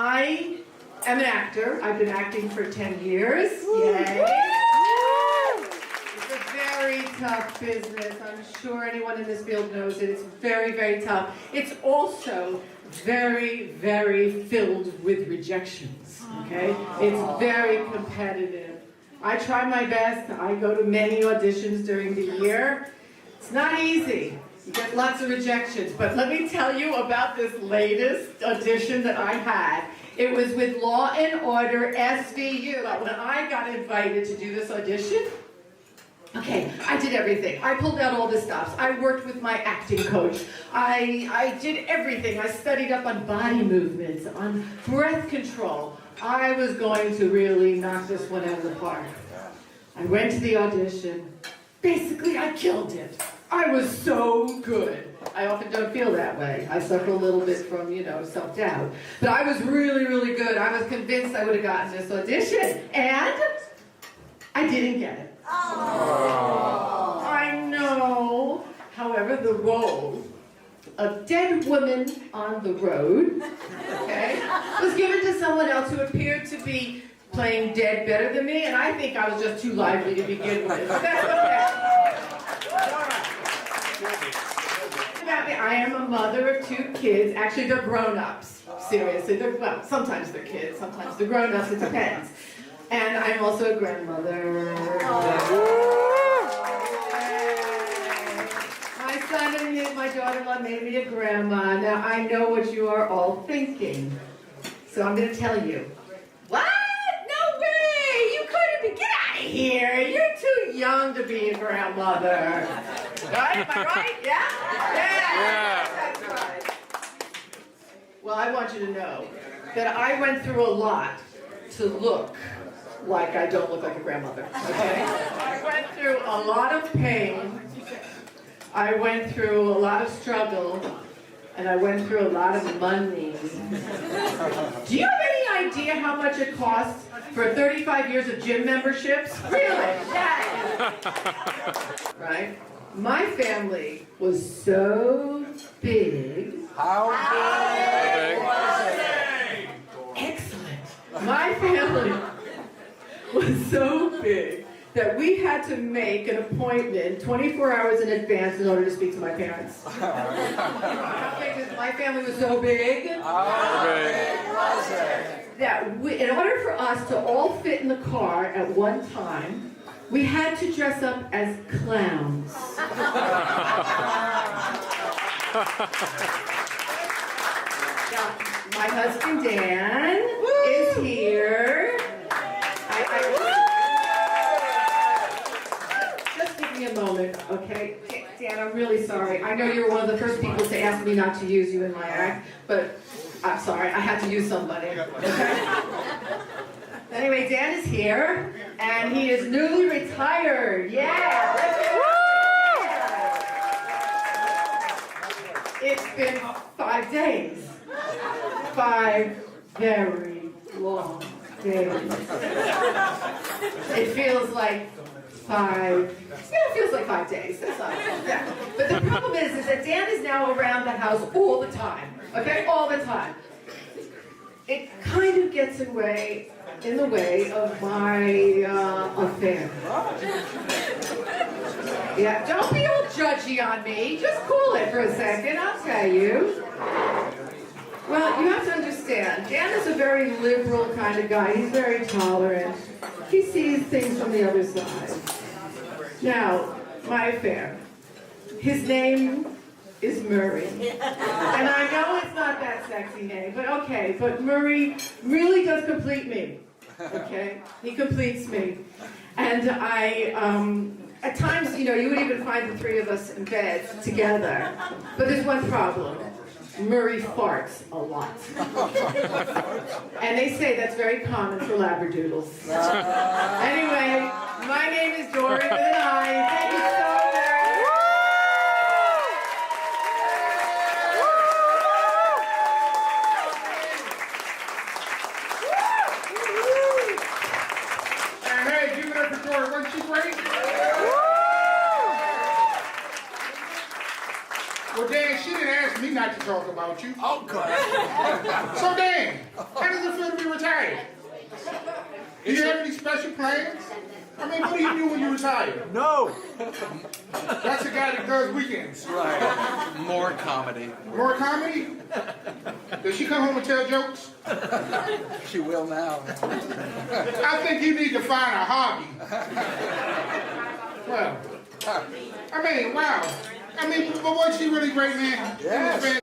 I am an actor. I've been acting for 10 years. Yay! It's a very tough business. I'm sure anyone in this field knows it. It's very, very tough. It's also very, very filled with rejections, okay? It's very competitive. I try my best. I go to many auditions during the year. It's not easy. You get lots of rejections, but let me tell you about this latest audition that I had. It was with Law and Order SVU. When I got invited to do this audition, okay, I did everything. I pulled out all the stops. I worked with my acting coach. I did everything. I studied up on body movements, on breath control. I was going to really knock this one out of the park. I went to the audition. Basically, I killed it. I was so good. I often don't feel that way. I suffer a little bit from, self-doubt. But I was really, really good. I was convinced I would have gotten this audition. And I didn't get it. Oh. I know. However, the role of dead woman on the road, okay, was given to someone else who appeared to be playing dead better than me, and I think I was just too lively to begin with. But that's okay. All right. I am a mother of 2 kids. Actually, they're grown-ups. Seriously, well, sometimes they're kids, sometimes they're grown-ups. It depends. And I'm also a grandmother. My son and my daughter-in-law made me a grandma. Now, I know what you are all thinking. So I'm going to tell you. What? No way! You couldn't be. Get out of here! You're too young to be a grandmother. Right? Am I right? Yeah? That's right. Well, I want you to know that I went through a lot to look like I don't look like a grandmother, okay? I went through a lot of pain. I went through a lot of struggle. And I went through a lot of money. Do you have any idea how much it costs for 35 years of gym memberships? Really? Yeah. Right? My family was so big. How big was it? Excellent. My family was so big that we had to make an appointment 24 hours in advance in order to speak to my parents. My family was so big. How big was it? That in order for us to all fit in the car at one time, we had to dress up as clowns. Now, my husband Dan is here. Just give me a moment, okay? Dan, I'm really sorry. I know you're one of the first people to ask me not to use you in my act, but I'm sorry, I had to use somebody, okay? Anyway, Dan is here, and he is newly retired. Yeah! It's been 5 days. 5 very long days. It feels like 5 days. That's not, yeah. But the problem is that Dan is now around the house all the time. Okay? All the time. It kind of gets in the way of my affair. Yeah, don't be all judgy on me. Just cool it for a second, I'll tell you. Well, you have to understand, Dan is a very liberal kind of guy. He's very tolerant. He sees things from the other side. Now, my affair. His name is Murray. And I know it's not that sexy name, but okay. But Murray really does complete me. Okay? He completes me. And at times, you would even find the 3 of us in bed together. But there's one problem. Murray farts a lot. And they say that's very common for Labradoodles. Anyway, my name is Dory with an I. Thank you so much. And hey, give it up for Dory. Wasn't she great? Well, Dan, she didn't ask me not to talk about you. Oh, good. So, Dan, how does Do you have any special plans? I mean, what do you do when you retire? No. That's the guy that does weekends. Right. More comedy. More comedy? Does she come home and tell jokes? She will now. I think you need to find a hobby. Well, I mean, wow. I mean, but was she really great, man? Yes.